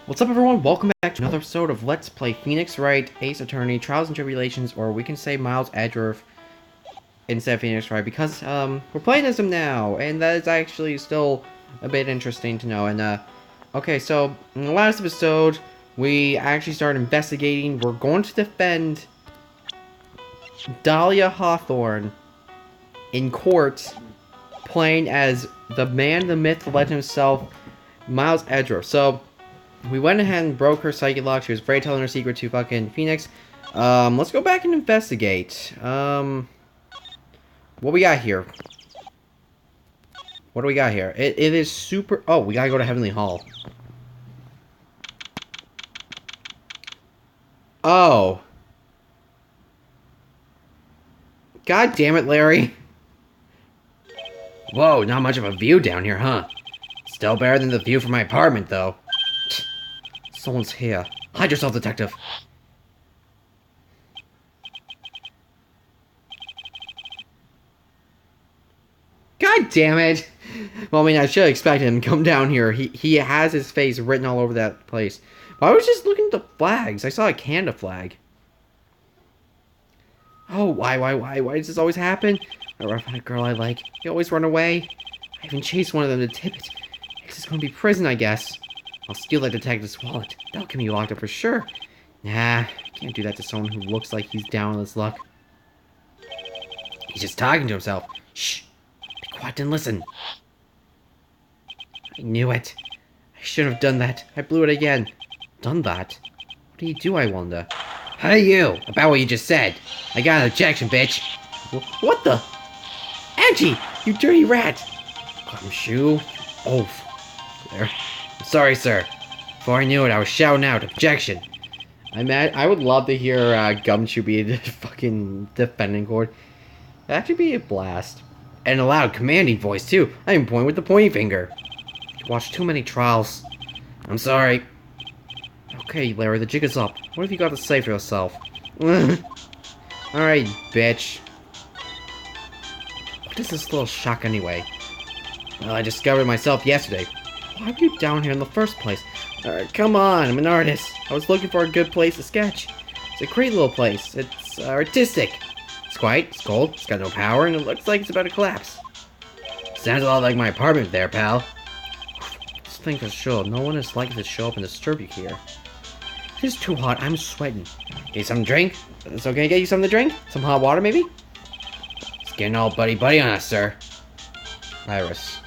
What's up, everyone? Welcome back to another episode of Let's Play Phoenix Wright, Ace Attorney, Trials and Tribulations, or we can say Miles Edgeworth instead of Phoenix Wright, because, we're playing as him now, and that is actually still a bit interesting to know, and, okay, so, in the last episode, we actually started investigating. We're going to defend Dahlia Hawthorne in court, playing as the man, the myth, the legend himself, Miles Edgeworth. So, we went ahead and broke her psychic lock. She was afraid telling her secret to fucking Phoenix. Let's go back and investigate. What we got here? What do we got here? It is super... Oh, we gotta go to Heavenly Hall. Oh. God damn it, Larry. Whoa, not much of a view down here, huh? Still better than the view from my apartment, though. Someone's here. Hide yourself, detective. God damn it! Well, I mean, I should have expected him to come down here. He has his face written all over that place. But I was just looking at the flags. I saw a Canada flag. Oh, why does this always happen? A rough-eyed girl I like. They always run away. I even chased one of them to tip it. It's gonna be prison, I guess. I'll steal that detective's wallet. That'll get me locked up for sure. Nah, can't do that to someone who looks like he's down on his luck. He's just talking to himself. Shh. Be quiet and listen. I knew it. I shouldn't have done that. I blew it again. Done that? What do you do, I wonder? Hey, you! About what you just said. I got an objection, bitch. What the? Angie! You dirty rat! Gumshoe. Oaf. There. Sorry, sir. Before I knew it, I was shouting out, objection. I would love to hear Gumshoe be a fucking defending court. That'd actually be a blast. And a loud, commanding voice, too. I even point with the pointing finger. Watched too many trials. I'm sorry. Okay, Larry, the jig is up. What have you got to say for yourself? Alright, bitch. What is this little shock anyway? Well, I discovered it myself yesterday. Why were you down here in the first place? Come on, I'm an artist. I was looking for a good place to sketch. It's a great little place. It's artistic. It's quiet, it's cold, it's got no power, and it looks like it's about to collapse. Sounds a lot like my apartment there, pal. Just think for sure, no one is likely to show up and disturb you here. It's too hot, I'm sweating. Get you something to drink? So can I get you something to drink? Some hot water, maybe? It's getting all buddy-buddy on us, sir. Iris.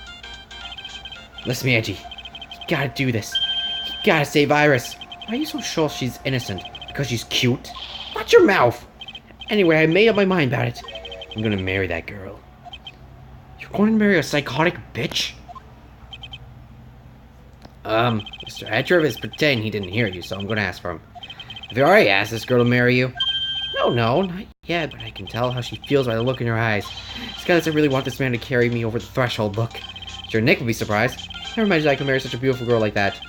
Listen to me, Angie. You gotta do this. You gotta save Iris. Why are you so sure she's innocent? Because she's cute? Watch your mouth! Anyway, I made up my mind about it. I'm gonna marry that girl. You're going to marry a psychotic bitch? Mr. Edgeworth is pretending he didn't hear you, so I'm gonna ask for him. Have you already asked this girl to marry you? No, not yet, but I can tell how she feels by the look in her eyes. This guy doesn't really want this man to carry me over the threshold. Look. Sure, Nick would be surprised. Never imagined I could marry such a beautiful girl like that.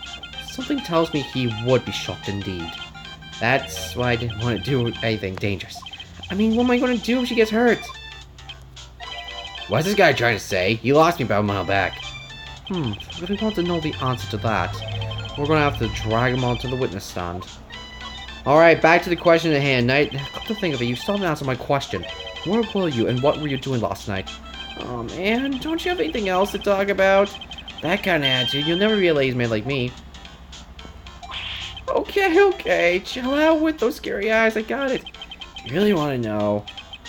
Something tells me he would be shocked indeed. That's why I didn't want to do anything dangerous. I mean, what am I going to do if she gets hurt? What's this guy trying to say? You lost me about a mile back. I really want to know the answer to that. We're going to have to drag him onto the witness stand. Alright, back to the question at hand. Come to think of it, you still haven't answered my question. Where were you and what were you doing last night? Oh man, don't you have anything else to talk about? That kind of attitude, you'll never be a ladies' man like me. Okay, chill out with those scary eyes, I got it. You really want to know?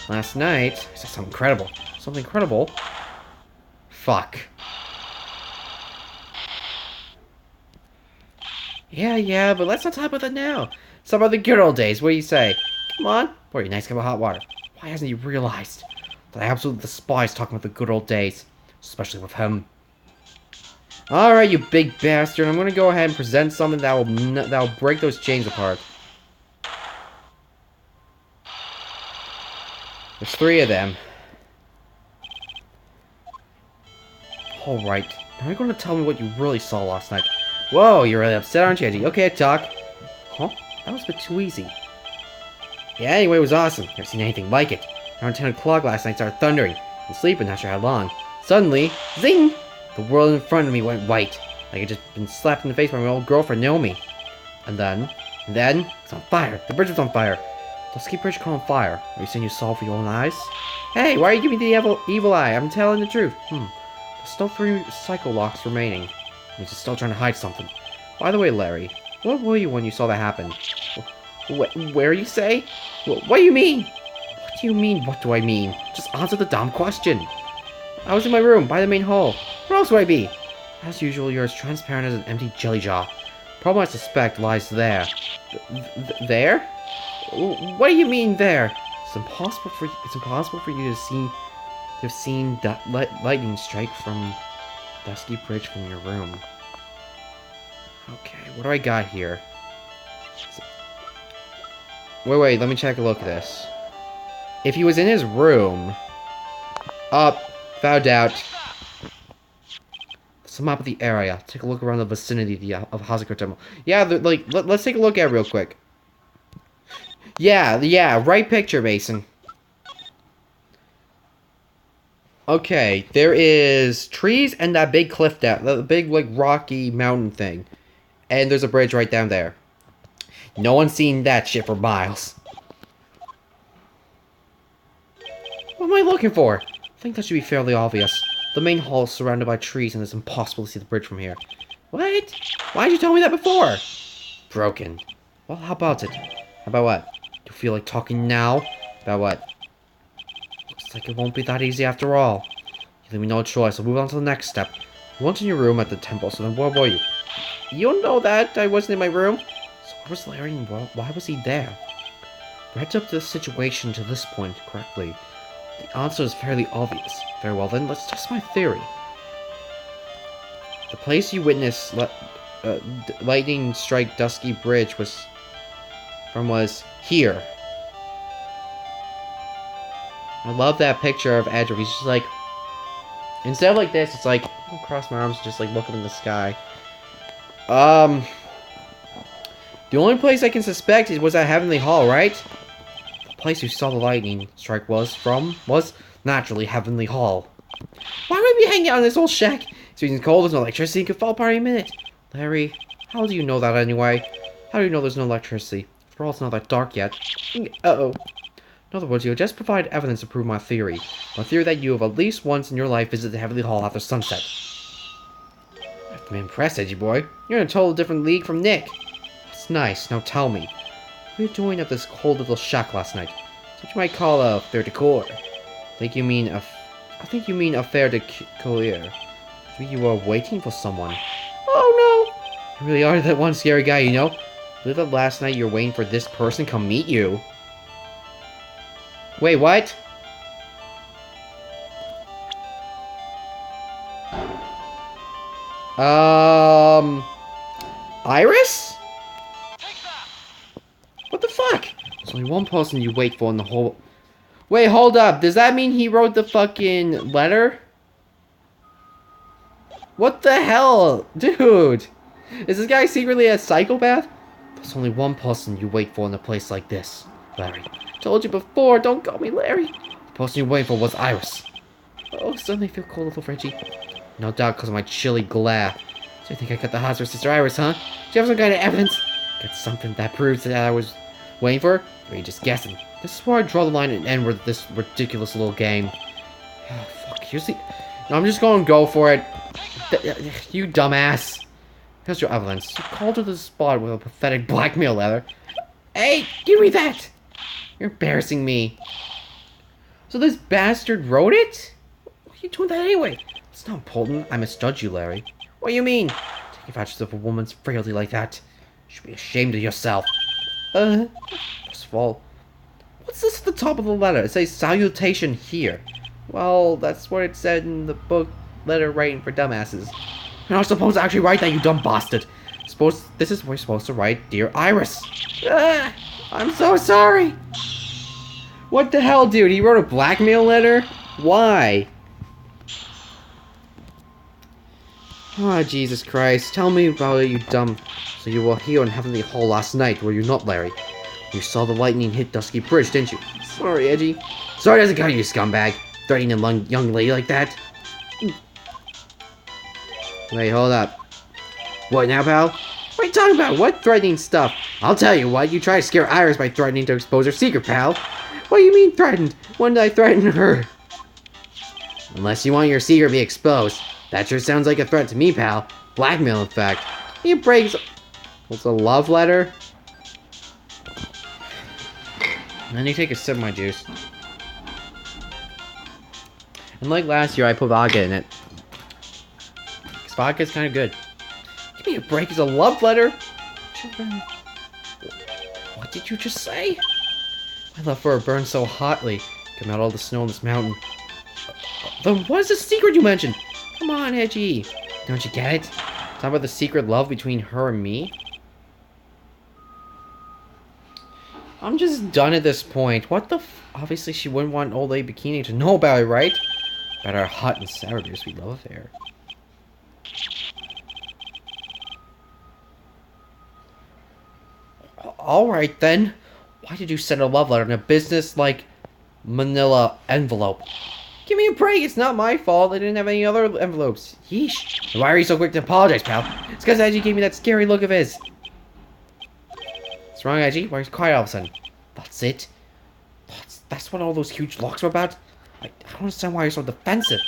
Last night, I saw something incredible. Something incredible? Fuck. Yeah, but let's not talk about that now. Let's talk about the good old days, what do you say? Come on, pour you a nice cup of hot water. Why hasn't he realized that I absolutely despise talking about the good old days, especially with him? Alright, you big bastard, I'm gonna go ahead and present something that will break those chains apart. There's 3 of them. Alright, now you're gonna tell me what you really saw last night. Whoa, you're really upset, aren't you, Eddie? Okay, talk. Huh? That was a bit too easy. Yeah, anyway, it was awesome. Never seen anything like it. Around 10 o'clock last night, started thundering. I'm sleeping, not sure how long. Suddenly, zing! The world in front of me went white. Like I'd just been slapped in the face by my old girlfriend, Naomi. And then, it's on fire. The bridge was on fire. Dusky Bridge caught on fire. Are you saying you saw with your own eyes? Hey, why are you giving me the evil eye? I'm telling the truth. There's still 3 cycle locks remaining. He's still trying to hide something. By the way, Larry, what were you when you saw that happen? Where you say? What do you mean? What do you mean, what do I mean? Just answer the dumb question. I was in my room, by the main hall. Where else would I be? As usual, you're as transparent as an empty jelly jar. Problem I suspect lies there. There? What do you mean there? It's impossible for you to have seen that lightning strike from Dusky Bridge from your room. Okay, what do I got here? Wait, let me check a look at this. If he was in his room... found out. There's a map of the area. Take a look around the vicinity of Hazakura Temple. Yeah, let's take a look at it real quick. Yeah, right picture, Mason. Okay, there is trees and that big cliff down, the big, rocky mountain thing. And there's a bridge right down there. No one's seen that shit for miles. What am I looking for? I think that should be fairly obvious. The main hall is surrounded by trees and it's impossible to see the bridge from here. What? Why did you tell me that before? Broken. Well, how about it? How about what? Do you feel like talking now? About what? Looks like it won't be that easy after all. You leave me no choice, so move on to the next step. You weren't in your room at the temple, so then where were you? You don't know that I wasn't in my room? So where was Larry and why was he there? Read up the situation to this point correctly. The answer is fairly obvious. Very well then, let's test my theory. The place you witnessed lightning strike Dusky Bridge was here. I love that picture of Edward. He's just like, instead of like this, it's like, I'll cross my arms, just like look up in the sky. The only place I can suspect was at Heavenly Hall, right? The place you saw the lightning strike was naturally Heavenly Hall. Why would I be hanging out in this old shack? It's freezing cold, there's no electricity, it could fall apart any minute. Larry, how do you know that anyway? How do you know there's no electricity? After all, it's not that dark yet. Uh-oh. In other words, you just provide evidence to prove my theory. My theory that you have at least once in your life visited Heavenly Hall after sunset. I'm impressed, Edgy Boy. You're in a total different league from Nick. That's nice. Now tell me, what were you doing at this cold little shack last night? It's what you might call a faire de cour. I think you mean a faire de cour. You were waiting for someone. Oh no! You really are that one scary guy, you know? Little last night you're waiting for this person to come meet you. Wait, what? Iris? What the fuck? There's only one person you wait for in the whole... Wait, hold up. Does that mean he wrote the fucking letter? What the hell? Dude. Is this guy secretly a psychopath? There's only one person you wait for in a place like this. Larry. Told you before, don't call me Larry. The person you wait for was Iris. Oh, suddenly I feel cold, little Frenchie. No doubt because of my chilly glare. So you think I got the hots for Sister Iris, huh? Do you have some kind of evidence? Got something that proves that I was waiting for? Or are you just guessing? This is where I draw the line and end with this ridiculous little game. Oh, fuck. Here's the... No, I'm just going to go for it. You dumbass. Here's your evidence. You called to the spot with a pathetic blackmail letter. Hey, give me that! You're embarrassing me. So this bastard wrote it? Why are you doing that anyway? It's not important. I misjudged you, Larry. What do you mean? Taking advantage of a woman's frailty like that. You should be ashamed of yourself. First of all, what's this at the top of the letter? It says salutation here. Well, that's what it said in the book Letter Writing for Dumbasses. You're not supposed to actually write that, you dumb bastard. This is what you're supposed to write, Dear Iris. I'm so sorry. What the hell, dude? He wrote a blackmail letter? Why? Oh, Jesus Christ. Tell me about it, you dumb... So you were here in Heavenly Hall last night, were you not, Larry? You saw the lightning hit Dusky Bridge, didn't you? Sorry, Edgy. Sorry doesn't count, you scumbag. Threatening a young lady like that. Wait, hold up. What now, pal? What What are you talking about? What threatening stuff? I'll tell you what, you try to scare Iris by threatening to expose her secret, pal. What do you mean threatened? When did I threaten her? Unless you want your secret to be exposed. That sure sounds like a threat to me, pal. Blackmail, in fact. He breaks... What's a love letter? And then you take a sip of my juice. And like last year, I put vodka in it. Because vodka is kind of good. Give me a break, it's a love letter. Children. What did you just say? My love for her burns so hotly. Can melt all the snow on this mountain. Then what is the secret you mentioned? Come on, Edgy. Don't you get it? Talk about the secret love between her and me? I'm just done at this point. What the Obviously, she wouldn't want Old Lady Bikini to know about it, right? About our hot and sour bittersweet love affair. Alright then. Why did you send a love letter in a business-like manila envelope? Give me a break, it's not my fault. I didn't have any other envelopes. Yeesh. Why are you so quick to apologize, pal? It's because Edgy gave me that scary look of his. What's wrong, Edgy? Why are you quiet all of a sudden? That's it? That's what all those huge locks were about? I don't understand why you're so defensive.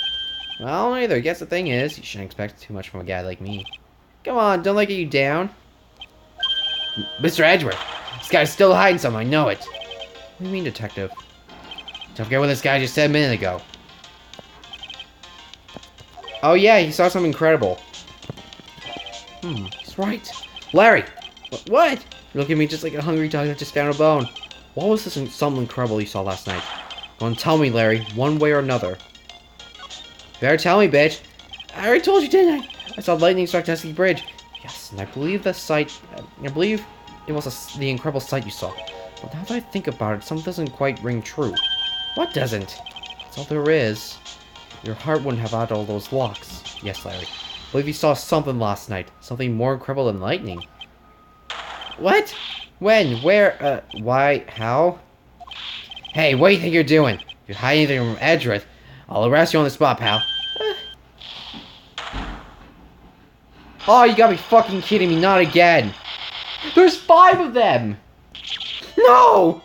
Well, neither. I guess the thing is, you shouldn't expect too much from a guy like me. Come on, don't let you down. Mr. Edgeworth, this guy's still hiding something, I know it. What do you mean, detective? Don't forget what this guy just said a minute ago. Oh yeah, he saw something incredible. He's right. Larry! What? You look at me just like a hungry dog that just found a bone. What was this something incredible you saw last night? Go on, tell me, Larry, one way or another. You better tell me, bitch. I already told you, didn't I? I saw lightning strike Dusky Bridge. Yes, and I believe the sight... I believe it was the incredible sight you saw. But now that I think about it, something doesn't quite ring true. What doesn't? That's all there is. Your heart wouldn't have had all those locks. Yes, Larry. I believe you saw something last night. Something more incredible than lightning. What? When? Where? Why? How? Hey, what do you think you're doing? If you're hiding anything from Edgeworth, I'll arrest you on the spot, pal. Oh, you gotta be fucking kidding me, not again. There's 5 of them! No!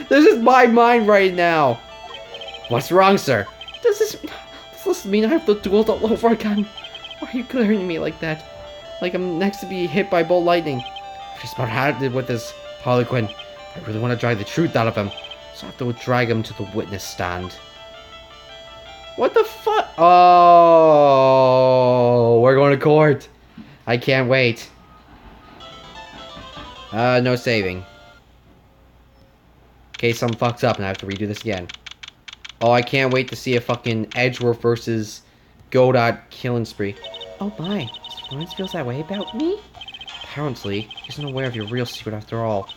This is my mind right now. What's wrong, sir? Does this mean I have to do it all over again? Why are you glaring at me like that? Like I'm next to be hit by bolt lightning. I'm just about had it with this Harlequin. I really want to drag the truth out of him, so I have to drag him to the witness stand. What the fuck? Oh, we're going to court. I can't wait. No saving. In case something fucks up and I have to redo this again. Oh, I can't wait to see a fucking Edgeworth versus Godot killing spree. Oh my, Florence feels that way about me? Apparently, he isn't aware of your real secret after all.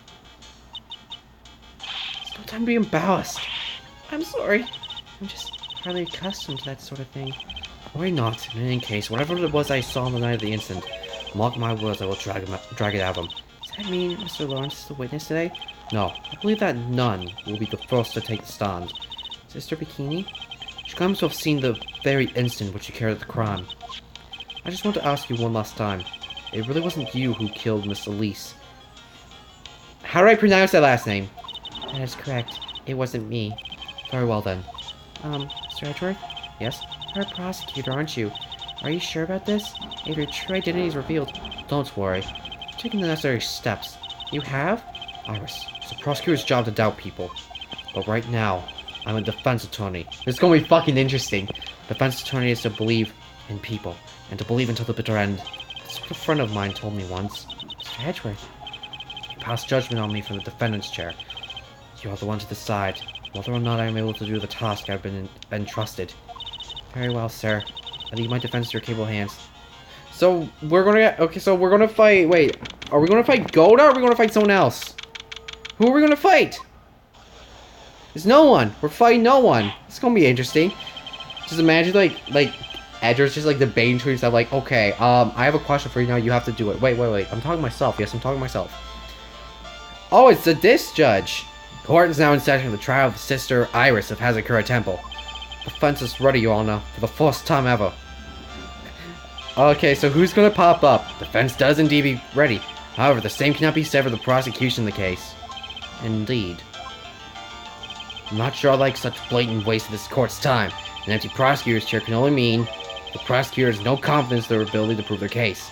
It's no time to be embarrassed. I'm sorry. I'm just hardly accustomed to that sort of thing. Why not? In any case, whatever it was I saw on the night of the incident, mark my words, I will drag it out of him. Does that mean Mr. Lawrence is the witness today? No, I believe that none will be the first to take the stand. Sister Bikini? She claims to have seen the very instant which you carried out the crime. I just want to ask you one last time. It really wasn't you who killed Miss Elise. How do I pronounce that last name? That is correct. It wasn't me. Very well then. Mr. Edgeworth? Yes? You're a prosecutor, aren't you? Are you sure about this? If your true identity is revealed, don't worry. I'm taking the necessary steps. You have? Iris, it's a prosecutor's job to doubt people. But right now, I'm a defense attorney. It's gonna be fucking interesting. Defense attorney is to believe in people, and to believe until the bitter end. That's what a friend of mine told me once. Mr. Edgeworth, you passed judgment on me from the defendant's chair. You are the one to decide whether or not I am able to do the task I've been entrusted. Very well, sir. I leave my defense to your capable hands. So, we're gonna get... Okay, so we're gonna fight... Wait, are we gonna fight Godot or are we gonna fight someone else? Who are we gonna fight? There's no one. We're fighting no one. It's gonna be interesting. Just imagine, like Edgeworth's just, like, debating to himself, like, okay, I have a question for you now. You have to do it. Wait. I'm talking to myself. Yes, I'm talking to myself. Oh, it's the disc judge. Court is now in session for the trial of Sister Iris of Hazakura Temple. The fence is ready, Your Honor, for the first time ever. Okay, so who's gonna pop up? Defense does indeed be ready. However, the same cannot be said for the prosecution in the case. Indeed. I'm not sure I like such blatant waste of this court's time. An empty prosecutor's chair can only mean the prosecutor has no confidence in their ability to prove their case.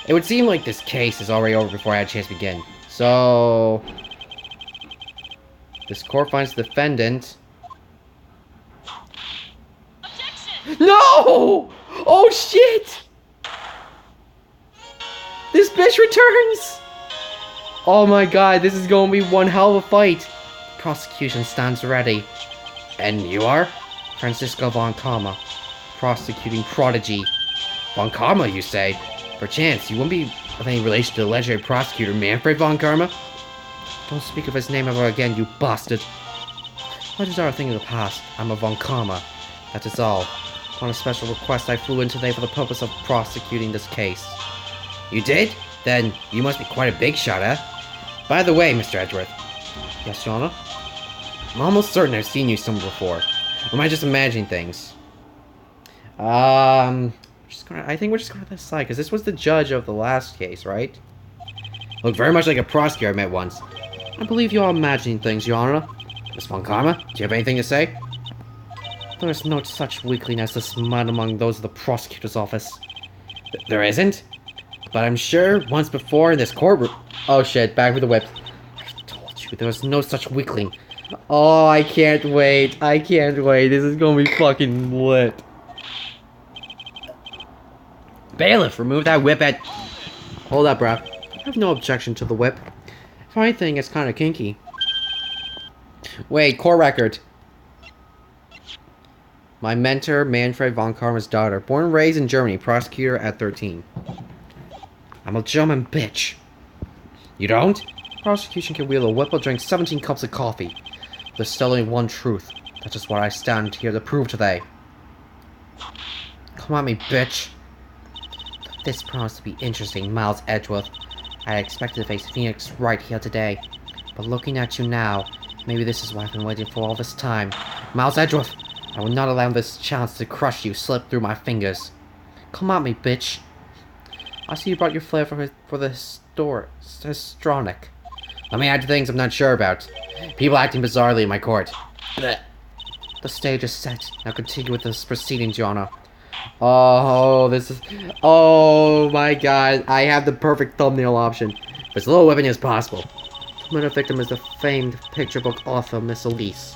It would seem like this case is already over before I had a chance to begin. So... this court finds the defendant... Objection! No! Oh shit! This bitch returns! Oh my god, this is gonna be one hell of a fight. The prosecution stands ready. And you are? Francisco Von Karma. Prosecuting prodigy. Von Karma, you say? Perchance, you wouldn't be of any relation to the legendary prosecutor Manfred Von Karma? Don't speak of his name ever again, you bastard. Legends are a thing of the past. I'm a Von Karma. That is all. On a special request, I flew in today for the purpose of prosecuting this case. You did? Then you must be quite a big shot, eh? By the way, Mr. Edgeworth. Yes, Your Honor? I'm almost certain I've seen you somewhere before. Or am I just imagining things? I think we're just going to this side, because this was the judge of the last case, right? Looked very much like a prosecutor I met once. I believe you are imagining things, Your Honor. Miss Von Karma, do you have anything to say? There is no such weakling as this man among those of the prosecutor's office. There isn't? But I'm sure once before in this courtroom... Oh shit, back with the whip. I told you there was no such weakling. Oh, I can't wait. I can't wait. This is gonna be fucking lit. Bailiff, remove that whip at... Hold up, bro. I have no objection to the whip. If anything, it's kind of kinky. Wait, court record. My mentor, Manfred Von Karma's daughter. Born and raised in Germany. Prosecutor at 13. I'm a German bitch. You don't? Prosecution can wield a whip or drink 17 cups of coffee. There's still only one truth. That's just what I stand here to prove today. Come on me, bitch. This promised to be interesting, Miles Edgeworth. I expected to face Phoenix Wright here today. But looking at you now, maybe this is what I've been waiting for all this time. Miles Edgeworth, I will not allow this chance to crush you slip through my fingers. Come at me, bitch. I see you brought your flair for the histrionic. Let me add to things I'm not sure about. People acting bizarrely in my court. The stage is set. Now continue with this proceedings, Your Honor. Oh, this is... Oh my god. I have the perfect thumbnail option. But as little weapon as possible. The murder victim is the famed picture book author, Miss Elise.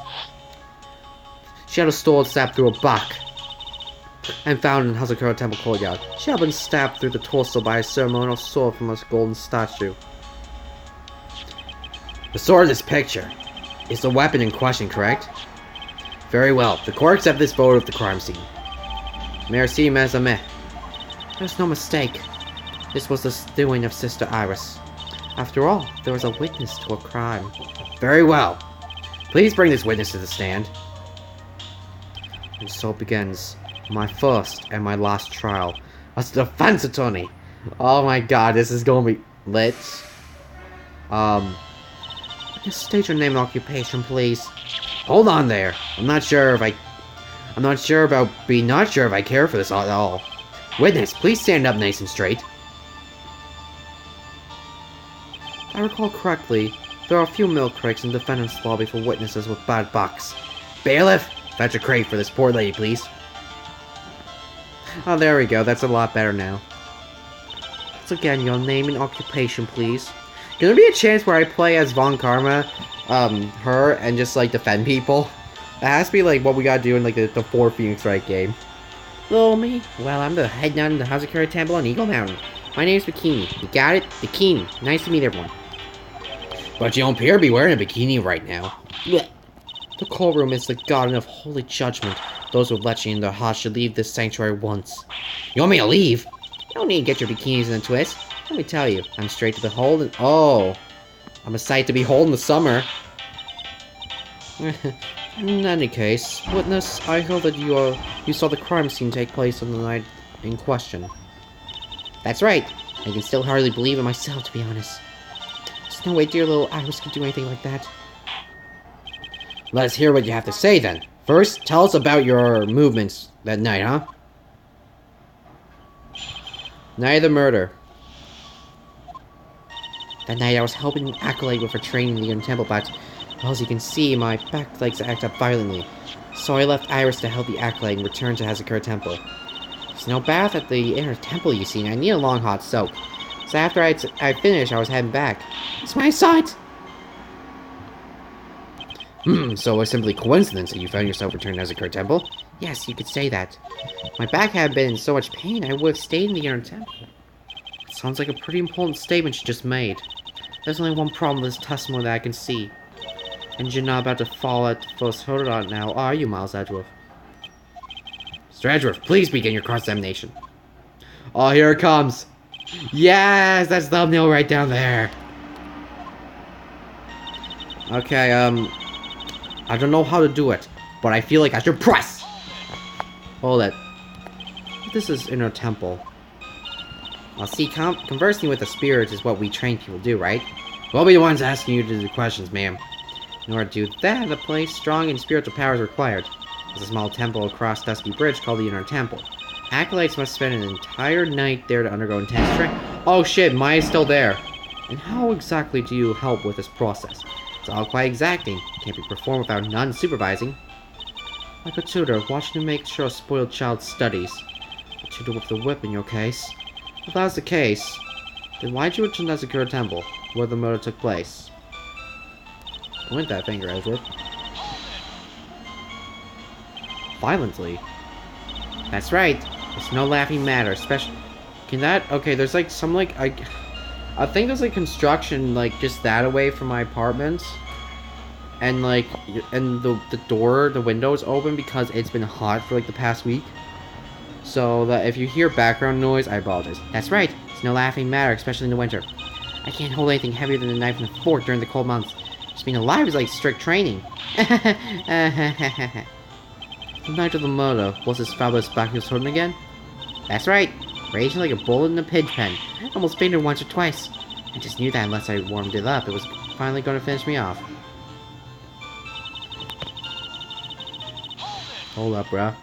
She had a sword stabbed through her back and found in Hazakura Temple courtyard. She had been stabbed through the torso by a ceremonial sword from a golden statue. The sword in this picture is the weapon in question, correct? Very well. The court accepts this photo of the crime scene. Merci, mes amis. There's no mistake. This was the doing of Sister Iris. After all, there was a witness to a crime. Very well. Please bring this witness to the stand. And so begins my first and my last trial as a defense attorney. Oh my god, this is gonna be lit. Just state your name and occupation, please. Hold on there. I'm not sure if I care for this at all. Witness, please stand up nice and straight. If I recall correctly, there are a few milk crates in the defendant's lobby for witnesses with bad backs. Bailiff, fetch a crate for this poor lady, please. Oh, there we go. That's a lot better now. Once again, your name and occupation, please. Can there be a chance where I play as Von Karma, her, and just, like, defend people? It has to be, like, what we gotta do in, like, the 4 Phoenix Wright game. Hello, me? Well, I'm the head nun of the Hazakura Temple on Eagle Mountain. My name's Bikini. You got it? Bikini. Nice to meet everyone. But you don't appear to be wearing a bikini right now. Blech. The courtroom is the garden of holy judgment. Those with leche in their hearts should leave this sanctuary once. You want me to leave? You don't need to get your bikinis in a twist. Let me tell you, I'm straight to behold and... Oh! I'm a sight to behold in the summer. In any case, witness, I heard that you saw the crime scene take place on the night in question. That's right. I can still hardly believe it myself, to be honest. There's no way dear little Iris could do anything like that. Let us hear what you have to say, then. First, tell us about your movements that night, huh? Night of the murder. That night I was helping an acolyte with her training in the inner temple, but, well, as you can see, my back legs act up violently. So I left Iris to help the acolyte and returned to Hazakura Temple. There's no bath at the inner temple, you see, and I need a long hot soak. So after I finished, I was heading back. That's when I saw it! So it's simply coincidence that you found yourself returned to Hazakura Temple? Yes, you could say that. If my back had been in so much pain, I would have stayed in the inner temple. Sounds like a pretty important statement you just made. There's only one problem with this testimony that I can see. And you're not about to fall at the first hurdle now, are you, Miles Edgeworth? Mr. Edgeworth, please begin your cross-examination. Oh, here it comes. Yes, that's the thumbnail right down there. Okay, I don't know how to do it, but I feel like I should press. Hold it. This is inner temple. Well, see, conversing with the spirits is what we trained people do, right? We'll be the ones asking you to do the questions, ma'am. In order to do that, a place strong in spiritual power is required. There's a small temple across Dusky Bridge called the Inner Temple. Acolytes must spend an entire night there to undergo intense training. Oh shit, Maya's still there. And how exactly do you help with this process? It's all quite exacting. It can't be performed without none supervising. Like a tutor, watching to make sure a spoiled child studies. A tutor with the whip in your case. If that's the case, then why'd you return to Hazakura Temple, where the murder took place? Point that finger, Edgeworth. Violently. That's right. It's no laughing matter, especially... Can that... Okay, there's like some like... I think there's like construction like just that away from my apartment. And like... And the door, the window's open because it's been hot for like the past week. So that if you hear background noise, I apologize. That's right. It's no laughing matter, especially in the winter. I can't hold anything heavier than a knife and a fork during the cold months. Just being alive is like strict training. The night of the murder, was his fabulous back he was holding again? That's right. Raging like a bullet in a pig pen. I almost fainted once or twice. I just knew that unless I warmed it up, it was finally going to finish me off. Hold up, bruh.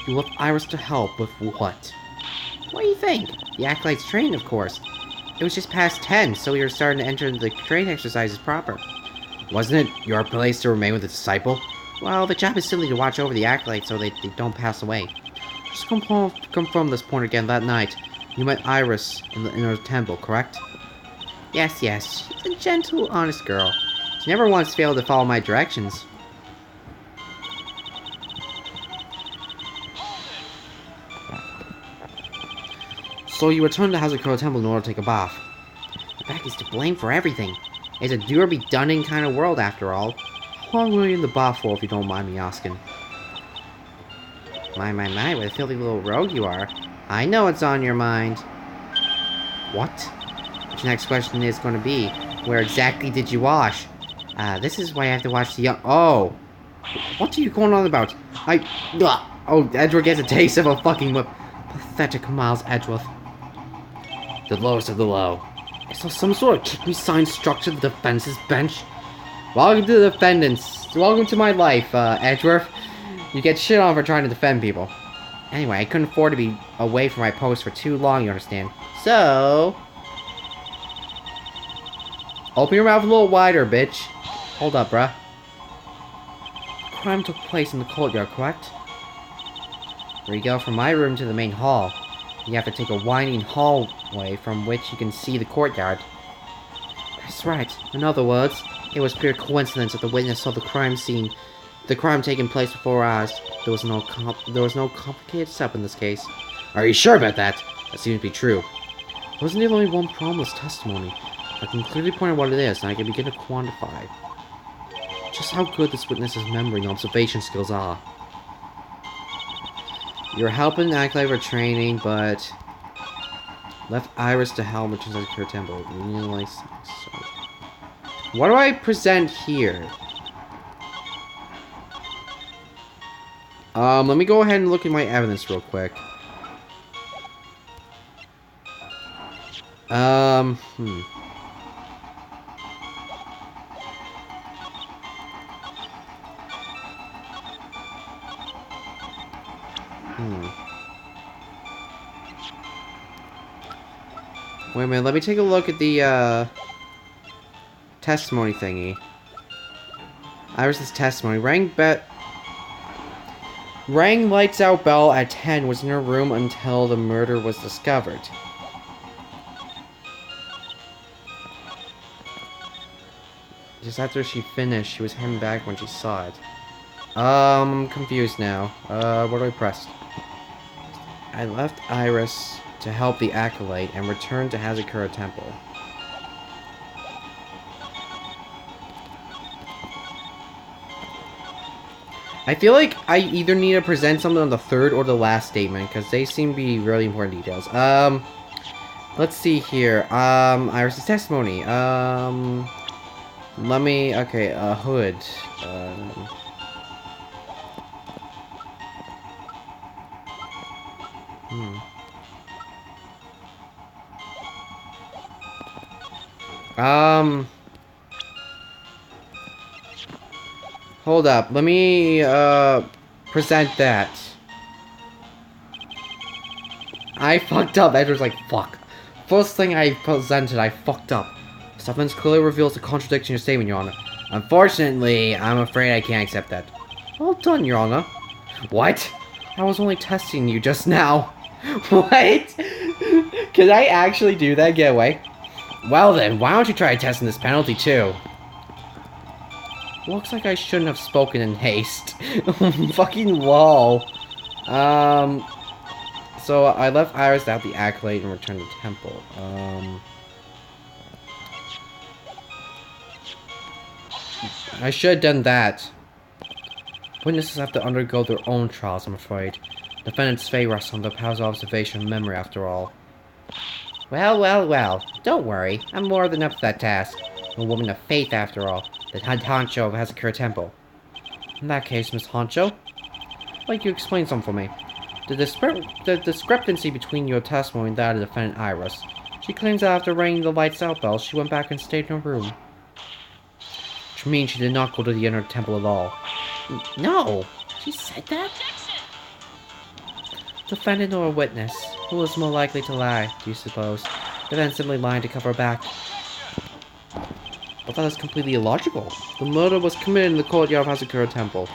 You left Iris to help with what? What do you think? The acolyte's training, of course. It was just past 10, so we were starting to enter the training exercises proper. Wasn't it your place to remain with the disciple? Well, the job is simply to watch over the acolyte so they don't pass away. Just confirm this point again that night. You met Iris in the inner temple, correct? Yes. She's a gentle, honest girl. She never once failed to follow my directions. So you returned to Hazakura Temple in order to take a bath. My back is to blame for everything. It's a do-or-be-done-in kind of world, after all. How long were you in the bath for, if you don't mind me asking? My, what a filthy little rogue you are. I know what's on your mind. What? But your next question is going to be, where exactly did you wash? This is why I have to watch the young... Oh! What are you going on about? Oh, Edgeworth gets a taste of a fucking whip. Pathetic Miles Edgeworth. The lowest of the low. Is there some sort of kick me sign struck to the defense's bench? Welcome to the defendants. Welcome to my life, Edgeworth. You get shit on for trying to defend people. Anyway, I couldn't afford to be away from my post for too long, you understand? So... Open your mouth a little wider, bitch. Hold up, bruh. The crime took place in the courtyard, correct? Where you go from my room to the main hall. You have to take a winding hallway from which you can see the courtyard. That's right. In other words, it was pure coincidence that the witness saw the crime scene, the crime taking place before our eyes. There was no complicated step in this case. Are you sure about that? That seems to be true. Wasn't there only one problem with testimony? I can clearly point out what it is, and I can begin to quantify just how good this witness's memory and observation skills are. You're helping acolyte for training, but left Iris to help, which is like her temple. What do I present here? Let me go ahead and look at my evidence real quick. Wait a minute, let me take a look at the, testimony thingy. Iris's testimony. Rang lights out bell at 10, was in her room until the murder was discovered. Just after she finished, she was heading back when she saw it. I'm confused now. What do I press? I left Iris to help the Acolyte and returned to Hazakura Temple. I feel like I either need to present something on the third or the last statement, because they seem to be really important details. Let's see here. Iris' testimony. Let me, okay, Hood. Hold up. Let me, present that. I fucked up. Edward's like, fuck. First thing I presented, I fucked up. Substance clearly reveals a contradiction in your statement, Your Honor. Unfortunately, I'm afraid I can't accept that. Well done, Your Honor. What? I was only testing you just now. What? Can I actually do that? Get away. Well then, why don't you try testing this penalty too? Looks like I shouldn't have spoken in haste. Fucking lol. So I left Iris out the Acolyte and returned to Temple. I should have done that. Witnesses have to undergo their own trials, I'm afraid. Defendant's fate rests on the powers of observation and memory, after all. Well. Don't worry. I'm more than up to that task. I'm a woman of faith, after all. The head honcho of Hazakura Temple. In that case, Miss Honcho, I'd like you to explain something for me. The discrepancy between your testimony and that of the defendant Iris. She claims that after ringing the lights out bell, she went back and stayed in her room. Which means she did not go to the inner temple at all. No! She said that? Defendant or a witness? Who is more likely to lie, do you suppose? Defendant simply lying to cover her back. But that is completely illogical. The murder was committed in the courtyard of Hazakura Temple.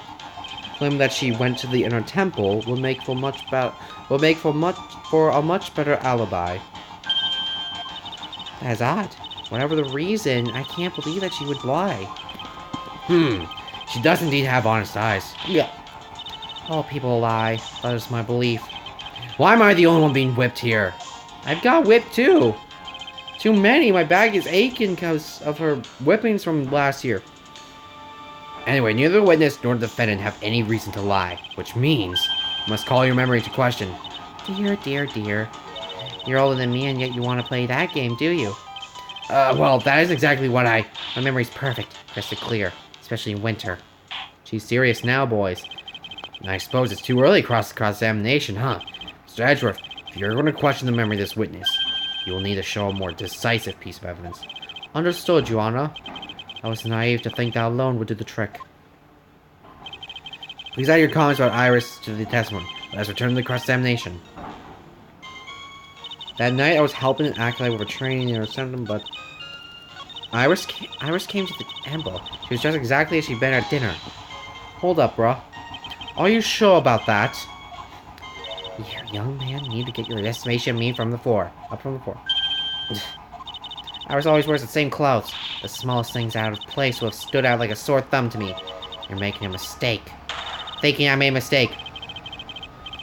Claiming that she went to the inner temple will make for a much better alibi. That is odd. Whatever the reason, I can't believe that she would lie. She does indeed have honest eyes. Yeah. All people lie. That is my belief. Why am I the only one being whipped here? I've got whipped too. Too many. My back is aching because of her whippings from last year. Anyway, neither the witness nor the defendant have any reason to lie, which means you must call your memory into question. Dear. You're older than me and yet you want to play that game, do you? Well, that is exactly what my memory's perfect, crystal clear, especially in winter. She's serious now, boys. And I suppose it's too early to cross-examination, huh? Mr. Edgeworth, if you're going to question the memory of this witness, you will need to show a more decisive piece of evidence. Understood, Your Honor. I was naive to think that alone would do the trick. Please add your comments about Iris to the testimony. Let's return to the cross-examination. That night, I was helping an acolyte with a training or something, but Iris came to the temple. She was dressed exactly as she'd been at dinner. Hold up, bruh. Are you sure about that? You young man need to get your estimation mean from the floor. Up from the floor. Iris always wears the same clothes. The smallest things out of place would have stood out like a sore thumb to me. You're making a mistake. Thinking I made a mistake.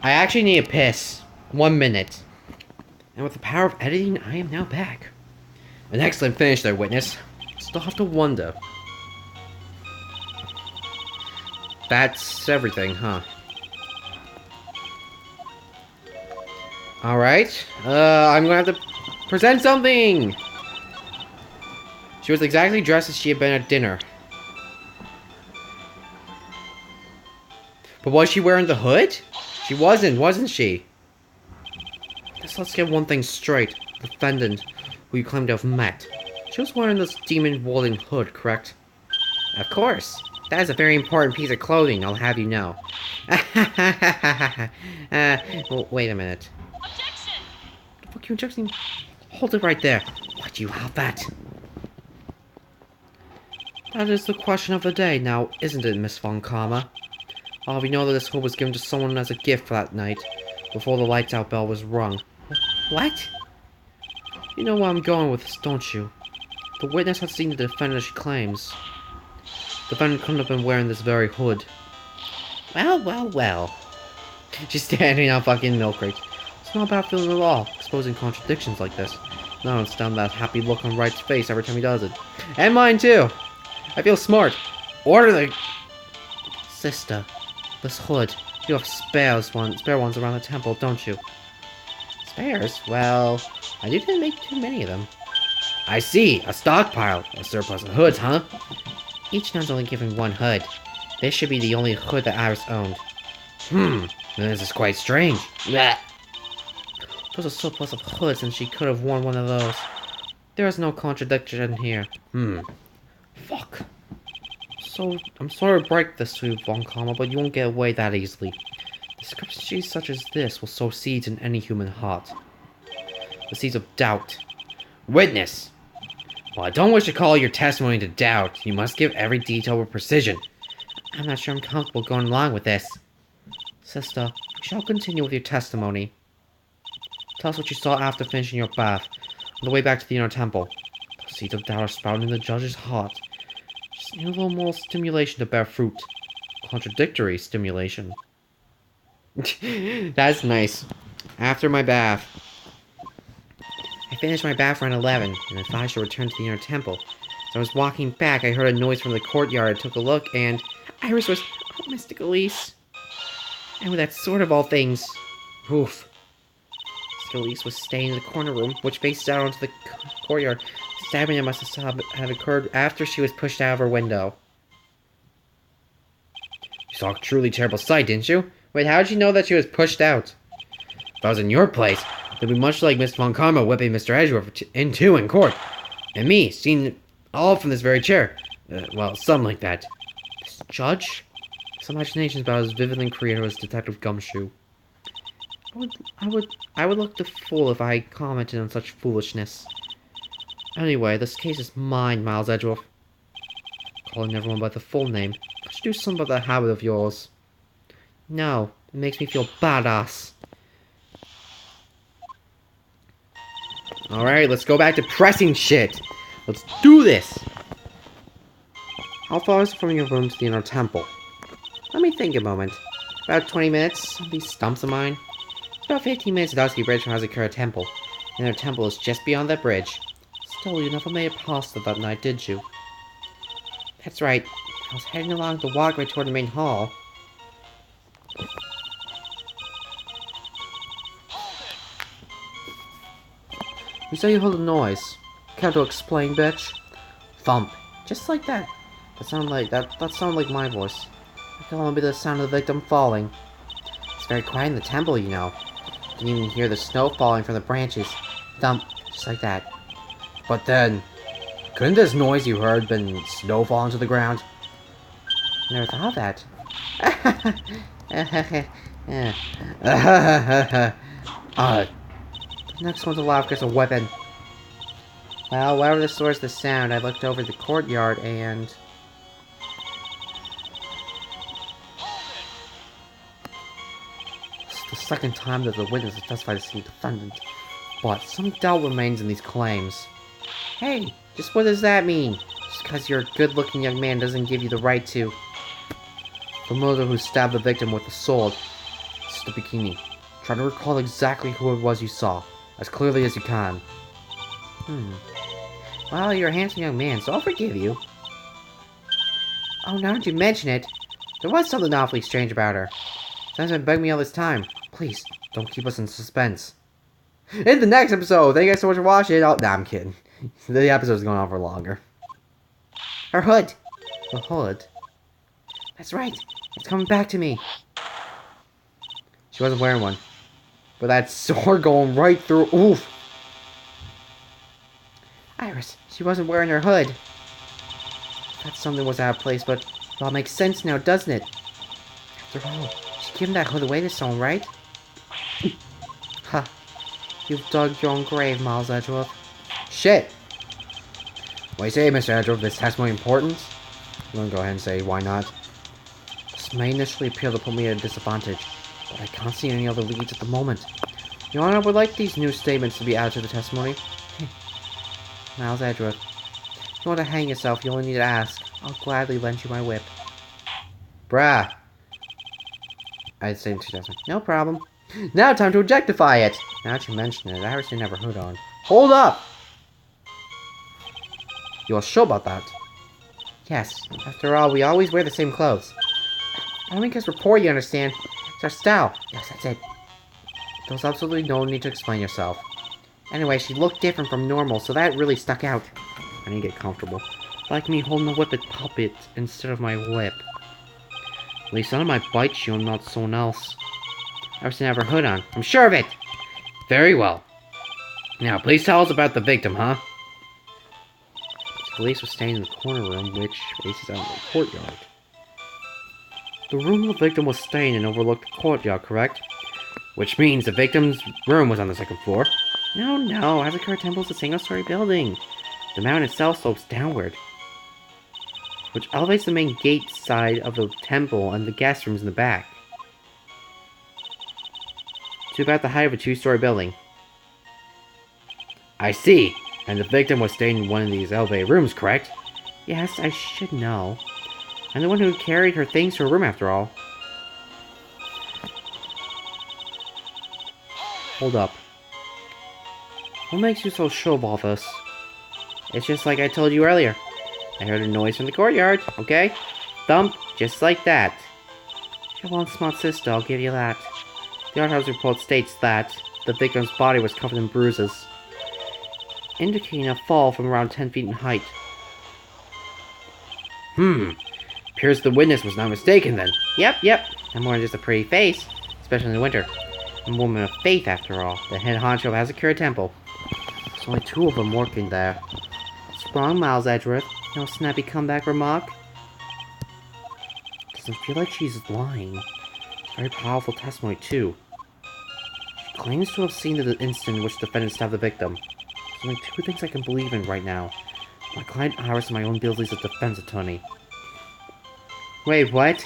I actually need a piss. 1 minute. And with the power of editing, I am now back. An excellent finish there, witness. Still have to wonder. That's everything, huh? Alright. I'm gonna have to present something! She was exactly dressed as she had been at dinner. But was she wearing the hood? She wasn't she? Let's get one thing straight. The defendant, who you claim to have met. She was wearing this demon-wielding hood, correct? Of course. That is a very important piece of clothing, I'll have you know. Well, wait a minute. Objection! What the fuck are you objecting? hold it right there. Why do you have that? That is the question of the day now, isn't it, Miss Von Karma? We know that this hood was given to someone as a gift for that night, before the lights out bell was rung. What? You know where I'm going with this, don't you? The witness had seen the defendant as she claims. The defendant couldn't have been wearing this very hood. Well. She's standing on fucking milk crate. It's not a bad feeling at all, exposing contradictions like this. Now it's down that happy look on Wright's face every time he does it. And mine too! I feel smart. Order the... Sister, this hood. You have spare ones around the temple, don't you? Spares? Well, I didn't make too many of them. I see, a stockpile. A surplus of hoods, huh? Each nun's only given one hood. This should be the only hood that Iris owned. This is quite strange. Blech. There's a surplus of hoods and she could have worn one of those. There is no contradiction here. Fuck. So, I'm sorry to break this to you, Von Karma, but you won't get away that easily. Discrepancies such as this will sow seeds in any human heart. The seeds of doubt. Witness! Well, I don't wish to call your testimony to doubt. You must give every detail with precision. I'm not sure I'm comfortable going along with this. Sister, you shall continue with your testimony. Tell us what you saw after finishing your bath, on the way back to the inner temple. The seeds of doubt are sprouting in the judge's heart. Just need a little more stimulation to bear fruit. Contradictory stimulation. That's nice. After my bath. I finished my bath around 11, and I thought I should return to the inner temple. As I was walking back, I heard a noise from the courtyard. I took a look, and Iris was... Oh, Mystic Elise. And with that sort of all things... Oof. Mystic Elise was staying in the corner room, which faces out onto the courtyard. Stabbing must have occurred after she was pushed out of her window. You saw a truly terrible sight, didn't you? Wait, how did you know that she was pushed out? If I was in your place, it'd be much like Miss Von Karma whipping Mr. Edgeworth in court. And me, seeing all from this very chair. Well, something like that. This judge? His imagination's about as vividly creative as Detective Gumshoe. I would look the fool if I commented on such foolishness. Anyway, this case is mine, Miles Edgeworth. Calling everyone by the full name. Could you do something about that habit of yours? No, it makes me feel badass. Alright, let's go back to pressing shit. Let's do this. How far is it from your room to the inner temple? Let me think a moment. About 20 minutes. These stumps of mine. It's about 15 minutes to Dusky Bridge from Hazakura Temple. The inner temple is just beyond that bridge. Still, you never made it past it that night, did you? That's right. I was heading along the walkway toward the main hall. You say you heard a noise. Care to explain, bitch? Thump. Just like that. That sounded like my voice. It can only be the sound of the victim falling. It's very quiet in the temple, you know. You can even hear the snow falling from the branches. Thump. Just like that. But then, couldn't this noise you heard been snow falling to the ground? I never thought of that. The next one to laugh gets a weapon. Well, whatever the source of the sound, I looked over the courtyard and... This is the second time that the witness has testified as the defendant. But some doubt remains in these claims. Hey, just what does that mean? Just because you're a good-looking young man doesn't give you the right to... The murderer who stabbed the victim with the sword. This is the bikini. Try to recall exactly who it was you saw, as clearly as you can. Well, you're a handsome young man, so I'll forgive you. Oh, now that you mention it, there was something awfully strange about her. Since been bugging me all this time. Please, don't keep us in suspense. In the next episode, thank you guys so much for watching. Oh, nah, I'm kidding. The episode's going on for longer. Her hood. The hood? That's right. It's coming back to me. She wasn't wearing one. But that sword going right through. Oof. Iris, she wasn't wearing her hood. That something was out of place, but it all makes sense now, doesn't it? After all, she gave that hood away to someone, right? Ha. You've dug your own grave, Miles Edgeworth. Shit! What do you say, Mr. Edgeworth? This testimony important? I'm gonna go ahead and say, why not? This may initially appear to put me at a disadvantage, but I can't see any other leads at the moment. Your Honor, I would like these new statements to be added to the testimony. Miles Edgeworth, if you want to hang yourself, you only need to ask. I'll gladly lend you my whip. Brah! I'd say in 2000. No problem. Now time to objectify it! Now that you mention it, I actually never heard on. Hold up! You are sure about that? Yes. After all, we always wear the same clothes. I don't think it's rapport, you understand. It's our style. Yes, that's it. There's absolutely no need to explain yourself. Anyway, she looked different from normal, so that really stuck out. I need to get comfortable. Like me holding a whippet puppet instead of my whip. At least I might bite you and not someone else. I was never hood on. I'm sure of it! Very well. Now, please tell us about the victim, huh? The police was staying in the corner room, which faces out in the courtyard. The room the victim was staying in overlooked the courtyard, correct? Which means the victim's room was on the second floor. No, Azakura Temple is a single-story building. The mountain itself slopes downward, which elevates the main gate side of the temple and the guest rooms in the back to about the height of a two-story building. I see. And the victim was staying in one of these elevated rooms, correct? Yes, I should know. I'm the one who carried her things to her room, after all. Hold up. What makes you so sure of all this? It's just like I told you earlier. I heard a noise from the courtyard, okay? Thump, just like that. You're one smart sister, I'll give you that. The art house report states that the victim's body was covered in bruises, indicating a fall from around 10 feet in height. Appears the witness was not mistaken then. Yep. I'm more than just a pretty face, especially in the winter. I'm a woman of faith, after all. The head honcho of Azakura Temple. There's only 2 of them working there. What's wrong, Miles Edgeworth? No snappy comeback remark? Doesn't feel like she's lying. Very powerful testimony, too. She claims to have seen the instant in which the defendant stabbed the victim. There's only 2 things I can believe in right now. My client Iris and my own abilities as a defense attorney. Wait, what?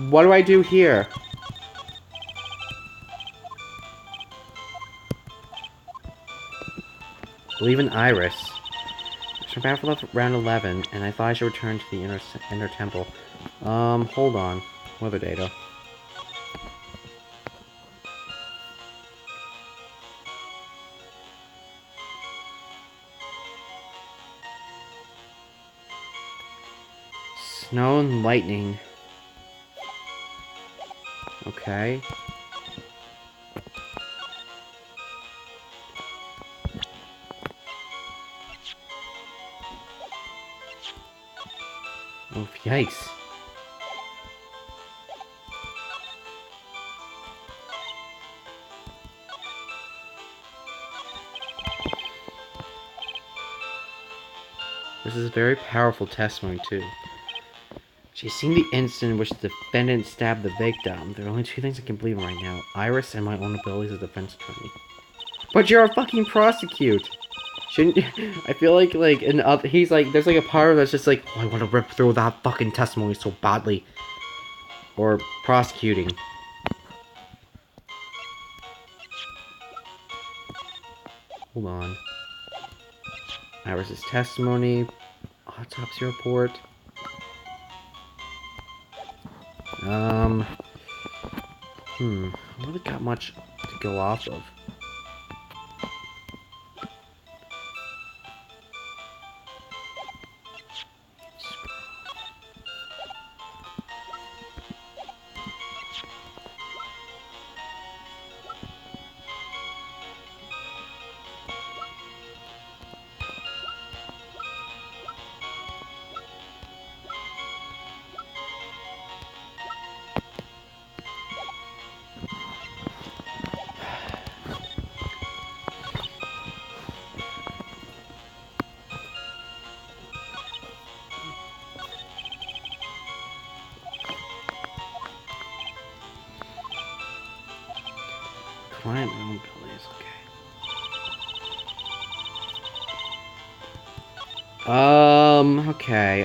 What do I do here? Believe in Iris. I survived for round 11, and I thought I should return to the inner temple. Hold on. Weather data. Snow and lightning. Okay. Oh, yikes. This is a very powerful testimony, too. She's seen the instant in which the defendant stabbed the victim. There are only 2 things I can believe in right now. Iris and my own abilities as a defense attorney. But you're a fucking prosecute! Shouldn't you? I feel like he's like, there's like a part of that's just like, oh, I want to rip through that fucking testimony so badly. Or prosecuting. Hold on. Iris's testimony. Autopsy report. I don't really got much to go off of. Plant my own buildings, okay. Okay,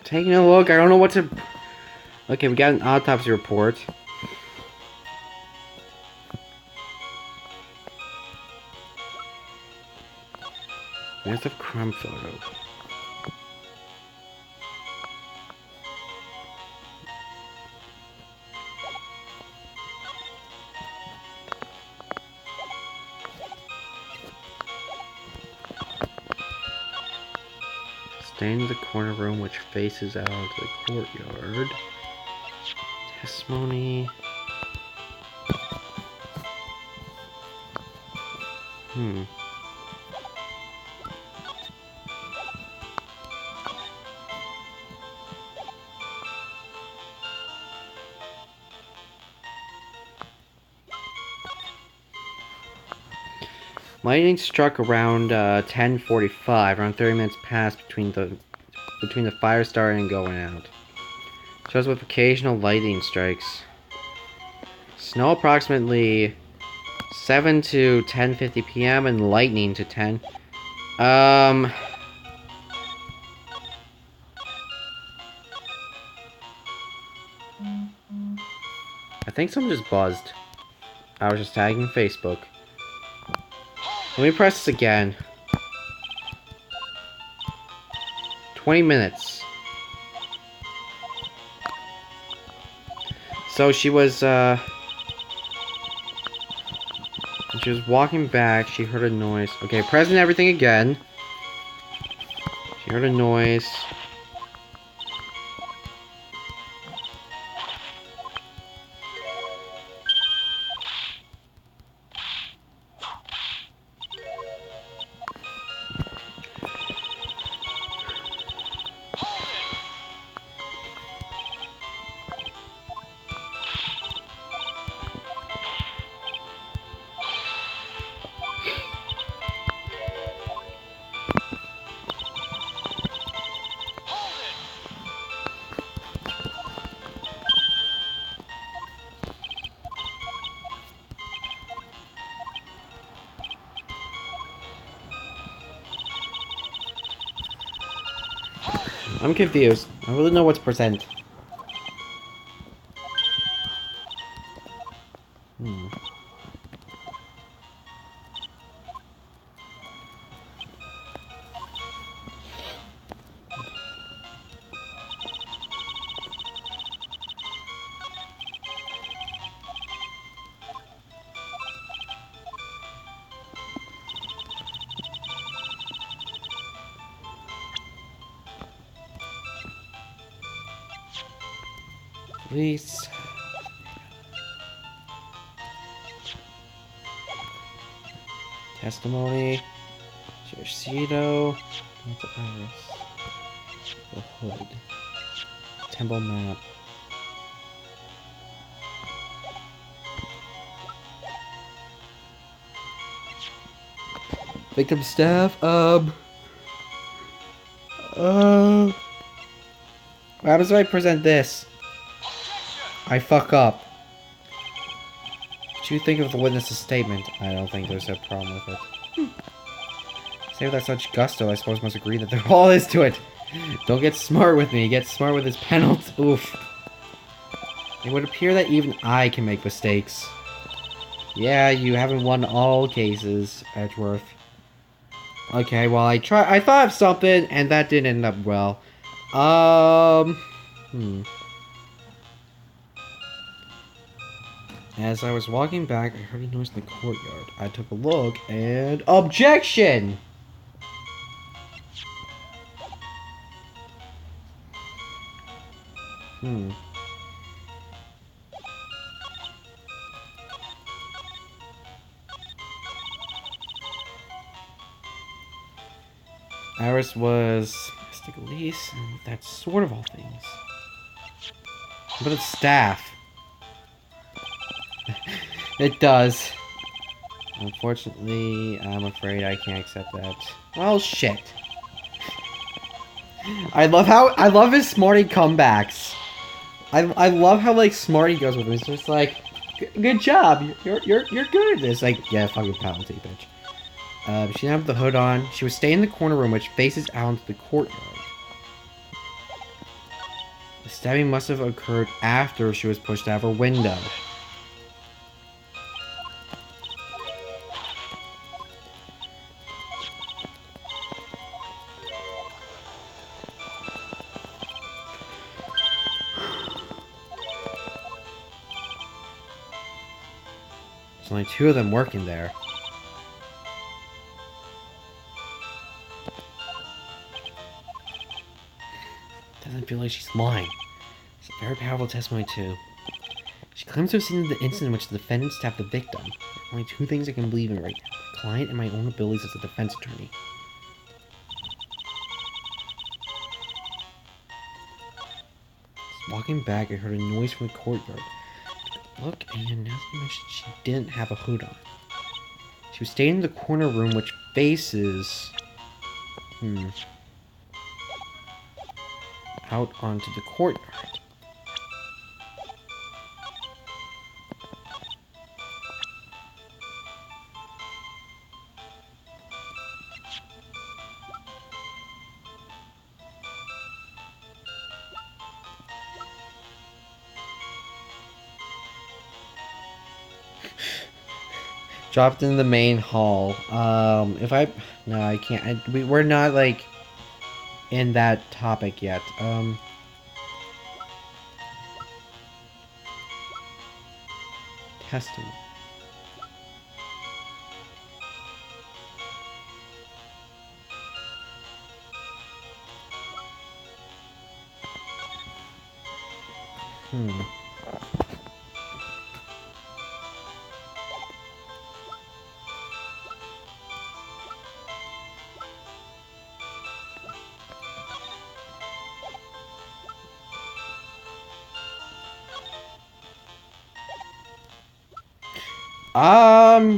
taking a look, I don't know what to... Okay, we got an autopsy report. Where's the crime photo? Stay in the corner room which faces out to the courtyard. Testimony. Lightning struck around 10:45. Around 30 minutes passed between the fire starting and going out. Shows with occasional lightning strikes. Snow approximately 7 to 10:50 p.m. and lightning to 10. I think someone just buzzed. I was just tagging Facebook. Let me press this again. 20 minutes. So she was walking back, she heard a noise. Okay, pressing everything again. She heard a noise. I'm confused. I really know what to present. Please. Testimony. Jorcito. What's the iris? The hood. Temple map. Victim staff. What happens if I present this? I fuck up. What do you think of the witness's statement? I don't think there's a problem with it. Say with such gusto, I suppose must agree that there all is to it. Don't get smart with me. Get smart with his penalty. Oof. It would appear that even I can make mistakes. Yeah, you haven't won all cases, Edgeworth. Okay, well, I thought of something, and that didn't end up well. As I was walking back, I heard a noise in the courtyard. I took a look and... Objection! Iris was mystic Elise, and that's sort of all things. But it's staff. It does. Unfortunately, I'm afraid I can't accept that. Well, shit. I love his Smarty comebacks. I love how like Smarty goes with him. It's just like, good job. You're good at this. Like, yeah, fucking penalty, bitch. She didn't have the hood on. She was staying in the corner room, which faces out into the courtyard. The stabbing must have occurred after she was pushed out of her window. There's only 2 of them working there. Doesn't feel like she's lying. It's a very powerful testimony too. She claims to have seen the incident in which the defendant stabbed the victim. There are only 2 things I can believe in right now: the client and my own abilities as a defense attorney. Walking back, I heard a noise from the courtyard. Look, and now that you mentioned, she didn't have a hood on. She was staying in the corner room, which faces... out onto the courtyard. Dropped in the main hall. No, I can't. We're not, like, in that topic yet. Testament.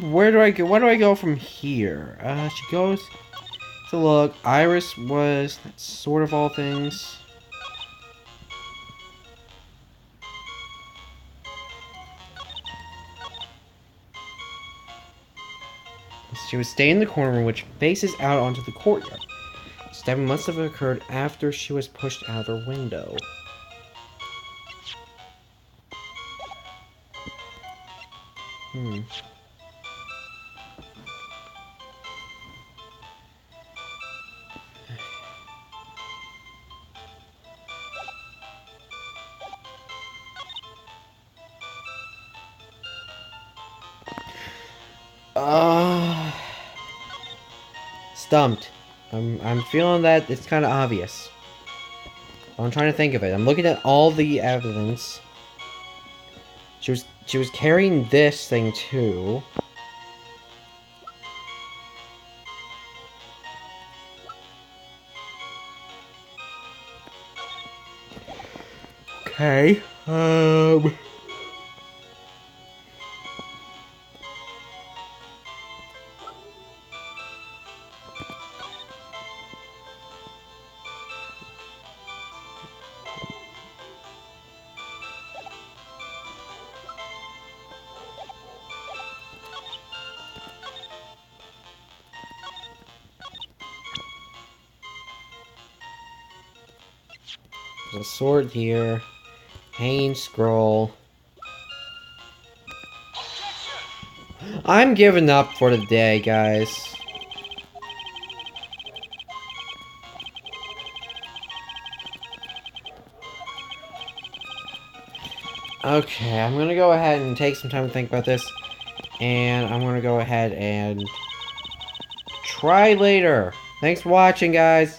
Where do I go? Where do I go from here? She goes to look. Iris was... That's sort of all things. She was staying in the corner room, which faces out onto the courtyard. Stabbing must have occurred after she was pushed out of her window. Stumped. I'm feeling that it's kind of obvious. I'm trying to think of it. I'm looking at all the evidence. She was carrying this thing too. Okay. There's a sword here. Hanging scroll. I'm giving up for the day, guys. Okay, I'm gonna go ahead and take some time to think about this. And I'm gonna go ahead and try later. Thanks for watching, guys.